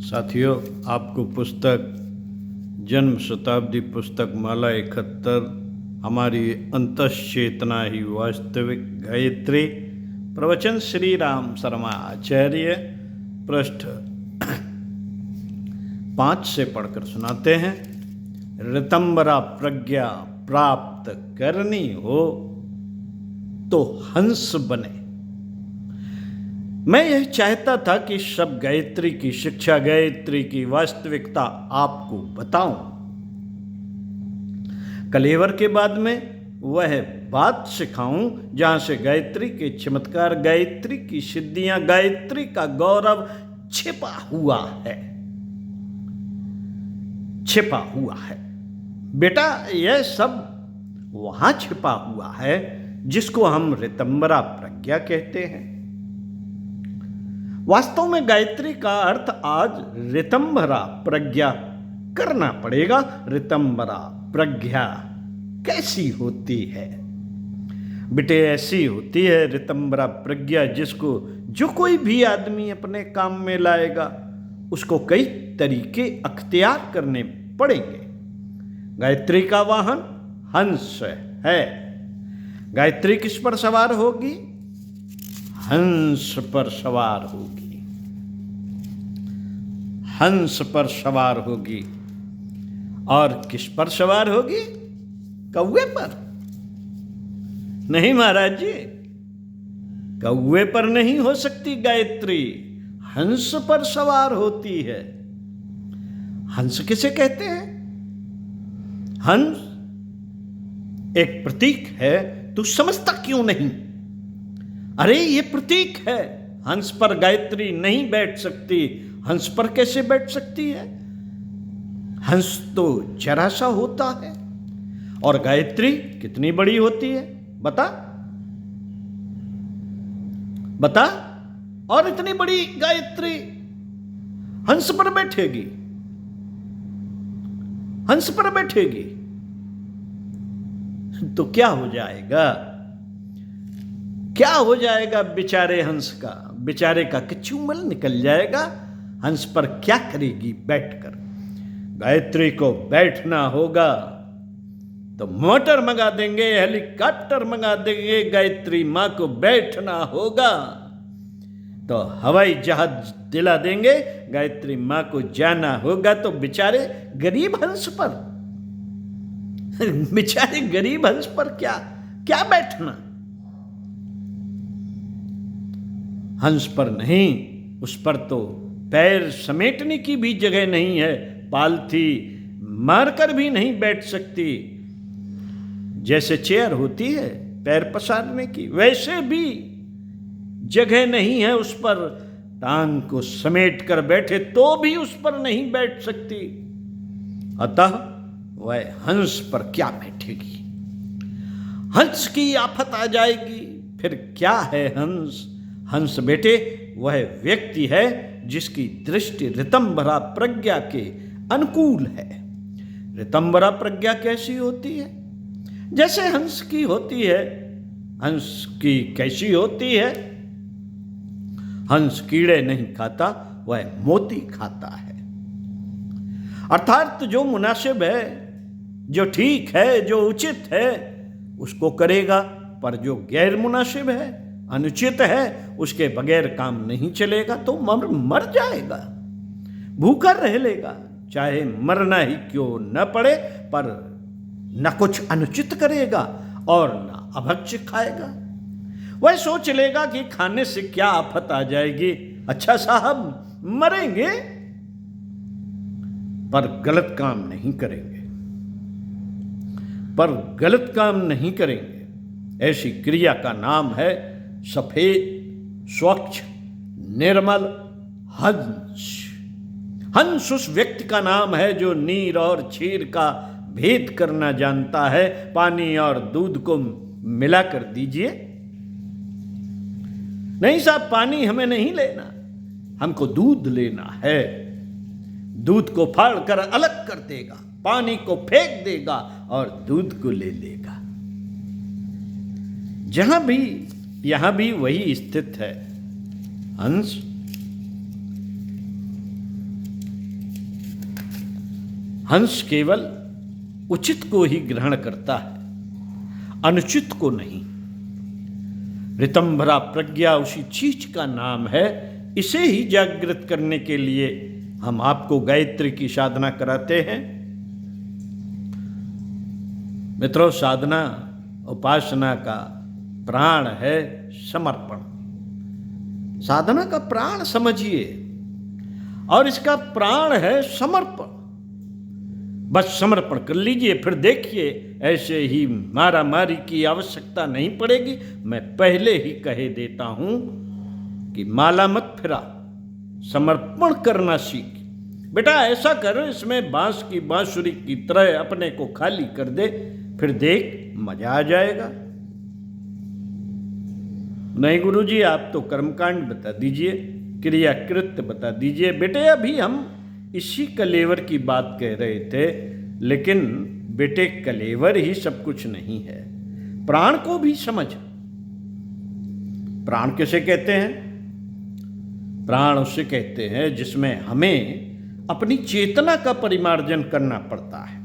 साथियों, आपको पुस्तक जन्म शताब्दी पुस्तक माला 71 हमारी अंतश्चेतना ही वास्तविक गायत्री प्रवचन श्री राम शर्मा आचार्य पृष्ठ 5 से पढ़कर सुनाते हैं। ऋतंबरा प्रज्ञा प्राप्त करनी हो तो हंस बने। मैं यह चाहता था कि सब गायत्री की शिक्षा, गायत्री की वास्तविकता आपको बताऊं। कलेवर के बाद में वह बात सिखाऊं जहां से गायत्री के चमत्कार, गायत्री की सिद्धियां, गायत्री का गौरव छिपा हुआ है। छिपा हुआ है बेटा, यह सब वहां छिपा हुआ है जिसको हम ऋतंबरा प्रज्ञा कहते हैं। वास्तव में गायत्री का अर्थ आज ऋतंबरा प्रज्ञा करना पड़ेगा। ऋतंबरा प्रज्ञा कैसी होती है बेटे? ऐसी होती है ऋतंबरा प्रज्ञा जिसको जो कोई भी आदमी अपने काम में लाएगा उसको कई तरीके अख्तियार करने पड़ेंगे। गायत्री का वाहन हंस है। गायत्री किस पर सवार होगी? हंस पर सवार होगी। हंस पर सवार होगी। और किस पर सवार होगी? कौवे पर? नहीं महाराज जी, कौवे पर नहीं हो सकती गायत्री, हंस पर सवार होती है। हंस किसे कहते हैं? हंस एक प्रतीक है, तू समझता क्यों नहीं? अरे ये प्रतीक है, हंस पर गायत्री नहीं बैठ सकती। हंस पर कैसे बैठ सकती है? हंस तो जरा सा होता है और गायत्री कितनी बड़ी होती है बता बता। और इतनी बड़ी गायत्री हंस पर बैठेगी? हंस पर बैठेगी तो क्या हो जाएगा? क्या हो जाएगा बेचारे हंस का? बेचारे का कचूमल निकल जाएगा। हंस पर क्या करेगी बैठकर? गायत्री को बैठना होगा तो मोटर मंगा देंगे, हेलीकॉप्टर मंगा देंगे। गायत्री मां को बैठना होगा तो हवाई जहाज दिला देंगे। गायत्री मां को जाना होगा तो बेचारे गरीब हंस पर बेचारे गरीब हंस पर क्या क्या बैठना? हंस पर नहीं, उस पर तो पैर समेटने की भी जगह नहीं है। पालथी मारकर भी नहीं बैठ सकती। जैसे चेयर होती है पैर पसारने की, वैसे भी जगह नहीं है उस पर। टांग को समेट कर बैठे तो भी उस पर नहीं बैठ सकती। अतः वह हंस पर क्या बैठेगी? हंस की आफत आ जाएगी। फिर क्या है हंस? हंस बेटे वह व्यक्ति है जिसकी दृष्टि ऋतंबरा प्रज्ञा के अनुकूल है। ऋतंबरा प्रज्ञा कैसी होती है? जैसे हंस की होती है। हंस की कैसी होती है? हंस कीड़े नहीं खाता, वह मोती खाता है। अर्थात जो मुनासिब है, जो ठीक है, जो उचित है उसको करेगा, पर जो गैर मुनासिब है, अनुचित है, उसके बगैर काम नहीं चलेगा तो मर जाएगा, भूखा रह लेगा। चाहे मरना ही क्यों न पड़े, पर न कुछ अनुचित करेगा और न अभक्ष्य खाएगा। वह सोच लेगा कि खाने से क्या आफत आ जाएगी। अच्छा साहब, मरेंगे पर गलत काम नहीं करेंगे, पर गलत काम नहीं करेंगे। ऐसी क्रिया का नाम है सफेद, स्वच्छ, निर्मल हंस। हंस उस व्यक्ति का नाम है जो नीर और क्षीर का भेद करना जानता है। पानी और दूध को मिलाकर दीजिए। नहीं साहब, पानी हमें नहीं लेना, हमको दूध लेना है। दूध को फाड़ कर अलग कर देगा, पानी को फेंक देगा और दूध को ले लेगा। यहां भी वही स्थित है। हंस हंस केवल उचित को ही ग्रहण करता है, अनुचित को नहीं। ऋतंभरा प्रज्ञा उसी चीज का नाम है। इसे ही जागृत करने के लिए हम आपको गायत्री की साधना कराते हैं। मित्रों, साधना उपासना का प्राण है समर्पण। साधना का प्राण समझिए, और इसका प्राण है समर्पण। बस समर्पण कर लीजिए, फिर देखिए ऐसे ही मारा मारी की आवश्यकता नहीं पड़ेगी। मैं पहले ही कहे देता हूं कि माला मत फिरा, समर्पण करना सीख। बेटा ऐसा कर, इसमें बांस की बांसुरी की तरह अपने को खाली कर दे, फिर देख मजा आ जाएगा। नहीं गुरुजी, आप तो कर्मकांड बता दीजिए, क्रियाकृत बता दीजिए। बेटे अभी हम इसी कलेवर की बात कह रहे थे, लेकिन बेटे कलेवर ही सब कुछ नहीं है, प्राण को भी समझ। प्राण किसे कहते हैं? प्राण उसे कहते हैं जिसमें हमें अपनी चेतना का परिमार्जन करना पड़ता है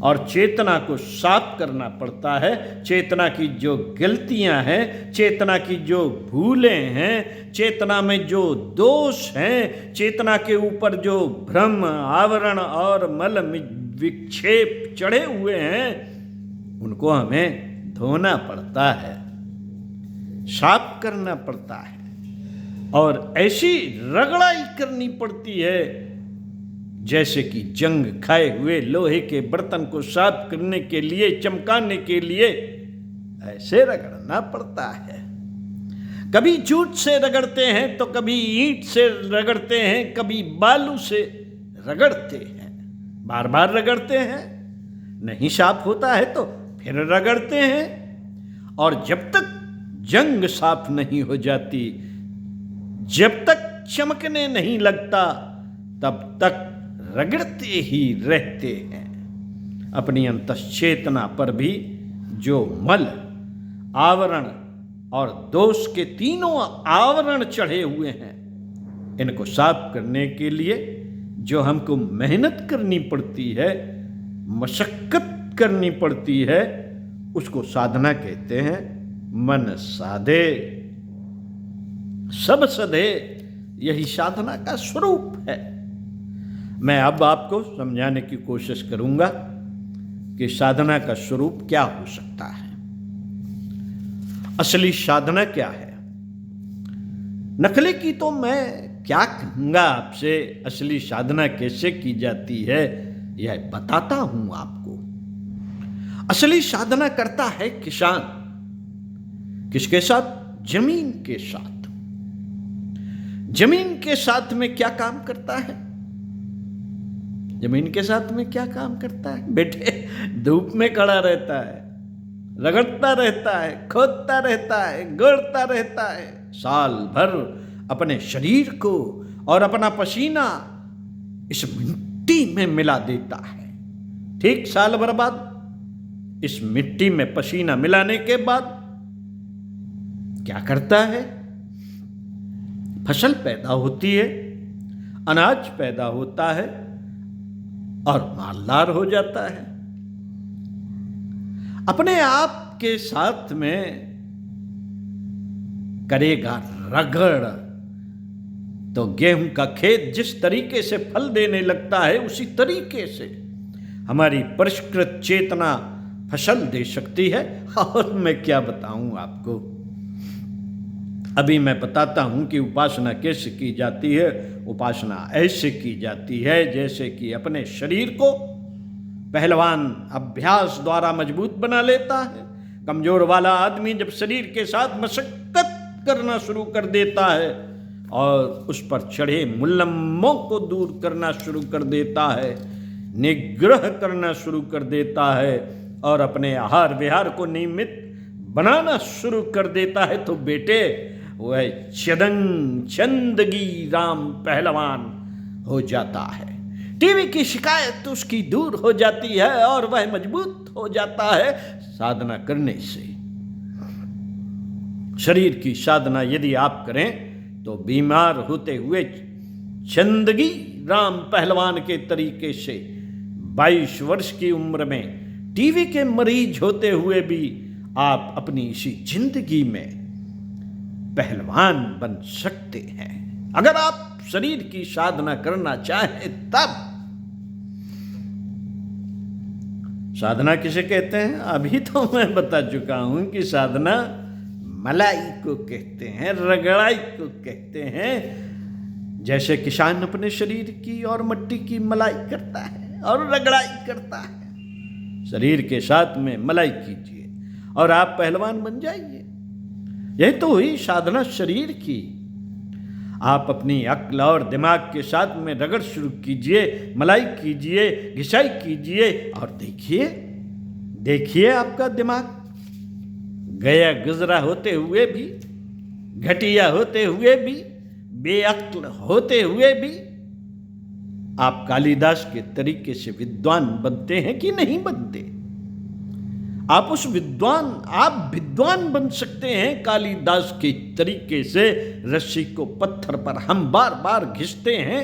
और चेतना को साफ करना पड़ता है। चेतना की जो गलतियां हैं, चेतना की जो भूलें हैं, चेतना में जो दोष हैं, चेतना के ऊपर जो भ्रम, आवरण और मल विक्षेप चढ़े हुए हैं, उनको हमें धोना पड़ता है, साफ करना पड़ता है और ऐसी रगड़ाई करनी पड़ती है जैसे कि जंग खाए हुए लोहे के बर्तन को साफ करने के लिए, चमकाने के लिए ऐसे रगड़ना पड़ता है। कभी जूट से रगड़ते हैं तो कभी ईंट से रगड़ते हैं, कभी बालू से रगड़ते हैं, बार बार रगड़ते हैं। नहीं साफ होता है तो फिर रगड़ते हैं। और जब तक जंग साफ नहीं हो जाती, जब तक चमकने नहीं लगता, तब तक रगड़ते ही रहते हैं। अपनी अंतश्चेतना पर भी जो मल, आवरण और दोष के तीनों आवरण चढ़े हुए हैं, इनको साफ करने के लिए जो हमको मेहनत करनी पड़ती है, मशक्कत करनी पड़ती है, उसको साधना कहते हैं। मन साधे सब सधे, यही साधना का स्वरूप है। मैं अब आपको समझाने की कोशिश करूंगा कि साधना का स्वरूप क्या हो सकता है, असली साधना क्या है। नकली की तो मैं क्या कहूंगा आपसे, असली साधना कैसे की जाती है यह बताता हूं आपको। असली साधना करता है किसान। किसके साथ? जमीन के साथ। जमीन के साथ में क्या काम करता है? जमीन के साथ में क्या काम करता है? बेटे धूप में खड़ा रहता है, रगड़ता रहता है, खोदता रहता है, गड़ता रहता है, साल भर अपने शरीर को और अपना पसीना इस मिट्टी में मिला देता है। ठीक साल भर बाद इस मिट्टी में पसीना मिलाने के बाद क्या करता है? फसल पैदा होती है, अनाज पैदा होता है और मालदार हो जाता है। अपने आप के साथ में करेगा रगड़ तो गेहूं का खेत जिस तरीके से फल देने लगता है, उसी तरीके से हमारी परिष्कृत चेतना फसल दे सकती है। और मैं क्या बताऊं आपको, अभी मैं बताता हूं कि उपासना कैसे की जाती है। उपासना ऐसे की जाती है जैसे कि अपने शरीर को पहलवान अभ्यास द्वारा मजबूत बना लेता है। कमजोर वाला आदमी जब शरीर के साथ मशक्कत करना शुरू कर देता है और उस पर चढ़े मुलम्मों को दूर करना शुरू कर देता है, निग्रह करना शुरू कर देता है और अपने आहार विहार को नियमित बनाना शुरू कर देता है, तो बेटे वह चंदगी राम पहलवान हो जाता है। टीवी की शिकायत उसकी दूर हो जाती है और वह मजबूत हो जाता है साधना करने से। शरीर की साधना यदि आप करें तो बीमार होते हुए चंदगी राम पहलवान के तरीके से 22 वर्ष की उम्र में टीवी के मरीज होते हुए भी आप अपनी इसी जिंदगी में पहलवान बन सकते हैं। अगर आप शरीर की साधना करना चाहें तब। साधना किसे कहते हैं? अभी तो मैं बता चुका हूं कि साधना मलाई को कहते हैं, रगड़ाई को कहते हैं। जैसे किसान अपने शरीर की और मिट्टी की मलाई करता है और रगड़ाई करता है, शरीर के साथ में मलाई कीजिए और आप पहलवान बन जाइए। यह तो हुई साधना शरीर की। आप अपनी अक्ल और दिमाग के साथ में रगड़ शुरू कीजिए, मलाई कीजिए, घिसाई कीजिए और देखिए आपका दिमाग गया गुजरा होते हुए भी, घटिया होते हुए भी, बेअक्ल होते हुए भी आप कालिदास के तरीके से विद्वान बनते हैं कि नहीं बनते? आप विद्वान बन सकते हैं कालिदास के तरीके से। रस्सी को पत्थर पर हम बार बार घिसते हैं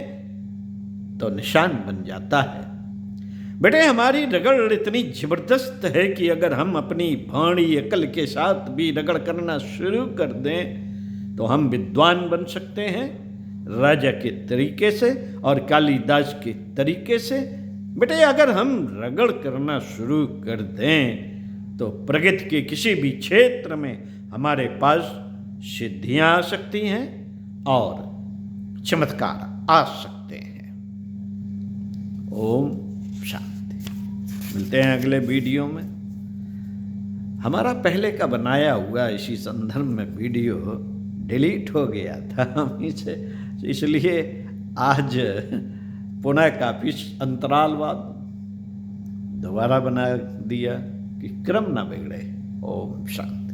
तो निशान बन जाता है। बेटे, हमारी रगड़ इतनी जबरदस्त है कि अगर हम अपनी भाणी अकल के साथ भी रगड़ करना शुरू कर दें तो हम विद्वान बन सकते हैं राजा के तरीके से और कालिदास के तरीके से। बेटे, अगर हम रगड़ करना शुरू कर दें तो प्रगति के किसी भी क्षेत्र में हमारे पास सिद्धियां आ सकती हैं और चमत्कार आ सकते हैं। ओम शांति। मिलते हैं अगले वीडियो में। हमारा पहले का बनाया हुआ इसी संदर्भ में वीडियो डिलीट हो गया था हमी से, इसलिए आज पुनः काफी अंतराल बाद दोबारा बना दिया कि क्रम ना बिगड़े। ओम शांति।